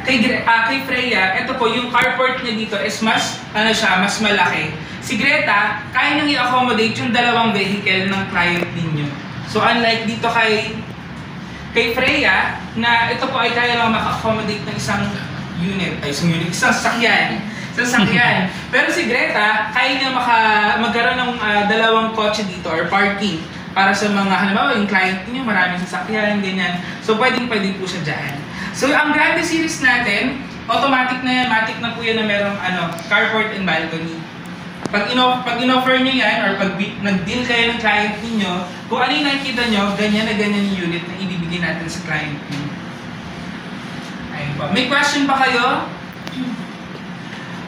kay Freya, ito po, yung carport niya dito is mas malaki. Si Greta, kaya nang i-accommodate yung dalawang vehicle ng client ninyo. So unlike dito kay Freya, na ito po ay kaya lang maka-accommodate ng isang sasakyan. Pero si Greta, kaya niya magkaroon ng dalawang kotse dito or parking para sa mga, halimbawa, yung client niyo maraming sasakyan, ganyan. So pwedeng po siya dyan. So ang Grande series natin, automatic na yan, matic na po yan na merong carport and balcony. Pag in-offer nyo yan, or pag nag-deal kayo ng client ninyo, kung ano yung nakikita nyo, ganyan na ganyan yung unit na ibibigay natin sa client nyo. Ayun po. May question pa kayo?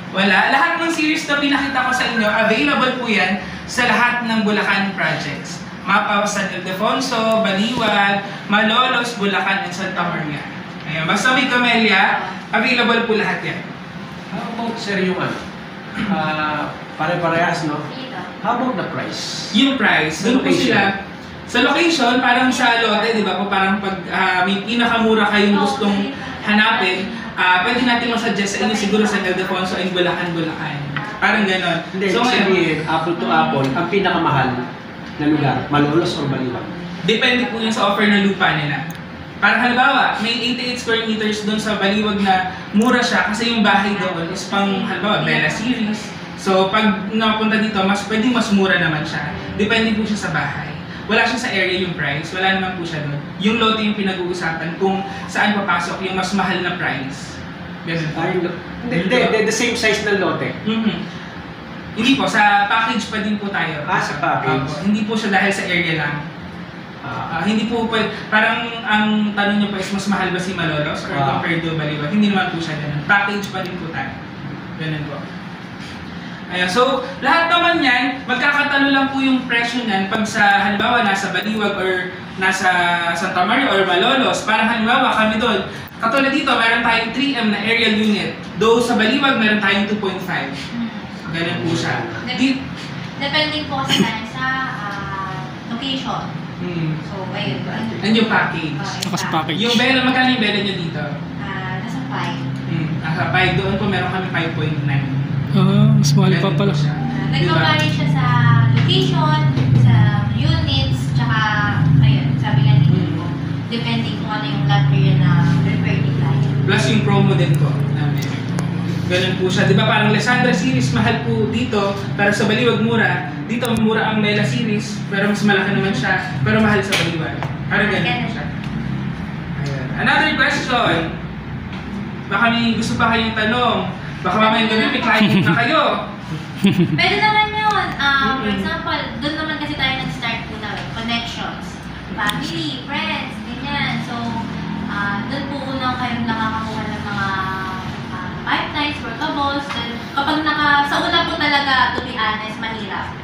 Wala. Lahat ng series na pinakita ko sa inyo, available po yan sa lahat ng Bulacan projects. Mapa San Ildefonso, Baliwag, Malolos, Bulacan, and Santa Maria. Ayun. Basta may Camellia, available po lahat yan. How about, sir, yung pare-parehas, no? How about the price? Yung price, doon po sila. Sa location, parang sa lote, di ba po, parang pag may pinakamura kayong gustong hanapin, pwede natin masuggest sa inyo siguro sa Ildefonso and Bulacan. Parang ganon. Hindi, so sabihin, apple to apple, ang pinakamahal na lugar, Malolos or Baliwag? Depende po yun sa offer ng lupa nila. Parang halimbawa, may 88 square meters doon sa Baliwag na mura siya kasi yung bahay doon is pang, halimbawa, Bella Series. So, pag napunta dito, pwedeng mas mura naman siya. Depende po siya sa bahay. Wala siya sa area yung price, wala naman po siya doon. Yung lote yung pinag-uusapan kung saan papasok yung mas mahal na price. The same size ng lote? Hindi po, sa package pa din po tayo. Sa package? Hindi po siya dahil sa area lang. Hindi po parang ang tanong niyo po is mas mahal ba si Malolos or compared to Baliwag? Hindi naman po siya ganun. Package pa din po tayo. Ganun po. Ayan, so lahat naman yan, magkakatalo lang po yung presyo niyan pag sa halimbawa nasa Baliwag or nasa Santa Maria or Malolos. Parang halimbawa kami doon, katulad dito, meron tayong 3M na aerial unit. Though sa Baliwag, meron tayong 2.5. Ganun po siya. Depende po kasi tayo sa location. So, ayun. And yung package. Yung Bella, magkano yung Bella nyo dito? Nasa 5. Nasa 5. Doon po meron kami 5.9. Mas mahal pa pala. Nag-vary siya sa location, sa units, tsaka, ayun, sabi nga nito po, depending kung ano yung lot area na preferred ni client. Plus yung promo din po namin. Ganun po siya. Di ba parang Lysandra series, mahal po dito, pero sa Baliwag mura. Dito mura ang Mela series, pero mas malaki naman siya, pero mahal sa Baliwag. Parang ganun po siya. Ayan. Another question. Baka may gusto pa kayong tanong. Baka mamayang gabi may client na kayo. Pwede naman yun. For example, doon naman kasi tayo nag-start po na connections. Family, friends, ganyan. So, doon po unang kayong nakakakuha ng mga pipelines, workables. Kapag sa una po talaga, to be honest, mahirap.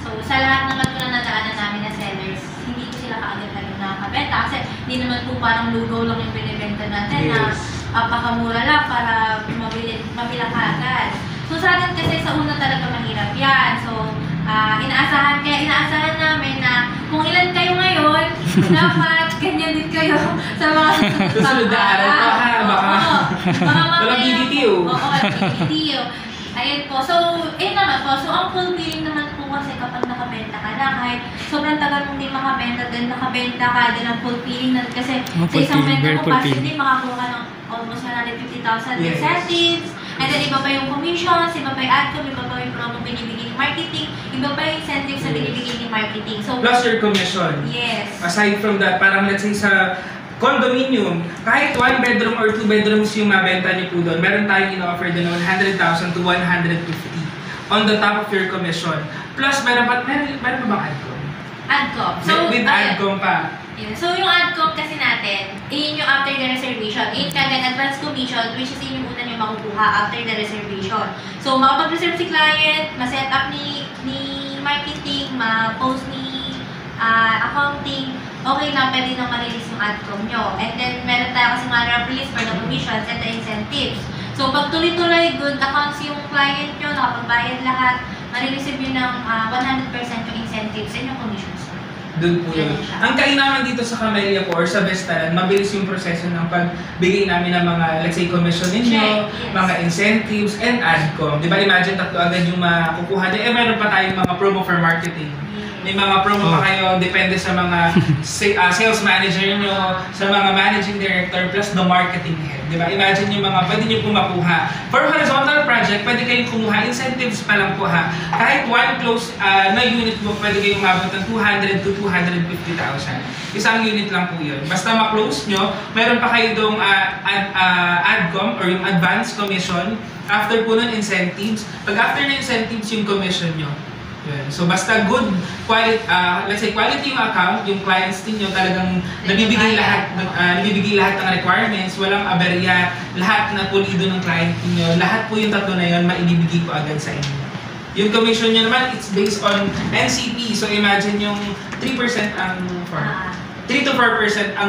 So, sa lahat ng nadaanan namin na sellers, hindi ko sila kaagad nakakabenta. Kasi hindi naman po parang lugaw lang yung binibenta natin na pakamura lang para mabila ka agad. So sa atin kasi sa una talaga mahirap yan. So inaasahan namin na kung ilan kayo ngayon, dapat ganyan din kayo sa mga susunod na araw pa ha, baka walang BBTO. Oo, walang BBTO. Ayun po. So, naman po. So, ang fulfilling naman po kasi kapag nakabenta ka na, kahit sobrang tagal mong hindi makabenta, then nakabenta ka, din ang fulfilling na kasi sa isang benta mo pa, hindi makakuha ka ng almost 150,000 incentives, and then iba pa yung commissions, iba pa yung adcom, iba pa yung promo binibigay ng marketing, iba pa yung incentives na binibigay ng marketing. So, plus your commission. Yes. Aside from that, parang let's say sa condominium, kahit 1 bedroom or 2 bedrooms yung mabenta niyo po doon, meron tayong in-offer doon 100,000 to 150 on the top of your commission. Plus, meron pa bang adcom? Adcom. So, with adcom pa. Yeah. So, yung adcom kasi natin, yun yung after the reservation. Yun kagad advance commission, which is yun yung una nyo makukuha after the reservation. So, makapag-reserve si client, ma-set up ni marketing, ma-post ni accounting, okay na, pwede nang ma-release yung adcom nyo. And then, meron tayo kasi mga release for the commissions and the incentives. So, pag tuloy-tuloy, good accounts yung client nyo, nakapagbayad lahat, ma-receive yun ng 100% yung incentives and yung commissions. Doon po yun. Ang kainaman dito sa Camellia po or sa Vestalan, mabilis yung proseso ng pagbigay namin ng mga, let's say, commission ninyo, Check, yes. mga incentives, and AdCom. Di ba, imagine tatlo agad yung makukuha niya. Meron pa tayong mga promo for marketing. May mga promo pa kayo, depende sa mga sales manager nyo, sa mga managing director, plus the marketing head. Di ba? Imagine yung mga pwede nyo po makuha. For horizontal project, pwede kayong kumuha. Incentives pa lang po ha. Kahit one close na unit mo, pwede kayong umabot ng 200 to 250,000. Isang unit lang po yun. Basta ma-close nyo, meron pa kayo doong AdCom or yung advance commission. After po nun, incentives. Pag after na incentives, yung commission nyo. Yun. So basta good quality, let's say quality yung account, yung clients ninyo talagang nabibigay lahat ng requirements, walang aberya, lahat na pulido ng client niyo, lahat po yung tatlo na yun maibibigay ko agad sa inyo. Yung commission nyo naman, it's based on NCP. So imagine yung 3% ang 3 to 4% ang